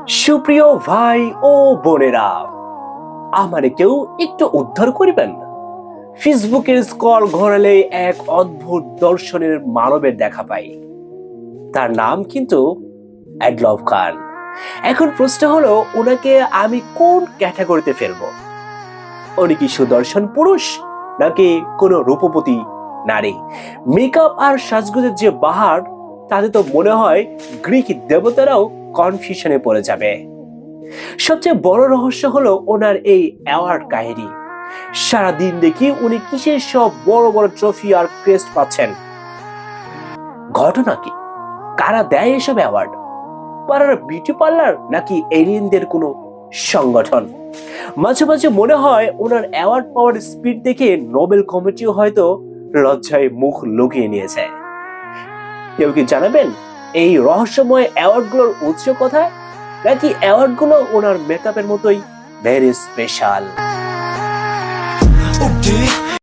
সুপ্রিয় ভাই ও বোনেরা, আমারে কেউ একটু উদ্ধার করিবেন। ফেসবুকের স্ক্রল ঘোরালে এক অদ্ভুত দর্শনের মানবের দেখা পাই। তার নাম কিন্তু অ্যাডলফ খান। এখন প্রশ্ন হলো, ওনাকে আমি কোন ক্যাটাগরিতে ফেলবো? উনি কি সুদর্শন পুরুষ নাকি কোনো রূপবতী নারী? মেকআপ আর সাজগোজের যে বাহার, তাতে তো মনে হয় গ্রিক দেবতারাও কনফিউশনে পড়ে যাবে। সবচেয়ে বড় রহস্য হলো ওনার এই অ্যাওয়ার্ড কাহিনী। সারাদিন দেখি উনি কিসের সব বড় বড় ট্রফি আর ক্রেস্ট পাচ্ছেন। ঘটনা কি? কারা দেয় এসব অ্যাওয়ার্ড? পাড়ার বিউটি পার্লার নাকি এলিয়েনদের কোনো সংগঠন? মাঝে মাঝে মনে হয় ওনার অ্যাওয়ার্ড পাওয়ার স্পিড দেখে নোবেল কমিটিও হয়তো লজ্জায় মুখ লুকিয়ে নিয়েছে। কেউ কি জানাবেন এই রহস্যময় অ্যাওয়ার্ডগুলোর উৎস কোথায়? নাকি অ্যাওয়ার্ডগুলো ওনার মেকআপের মতোই ভেরি স্পেশাল?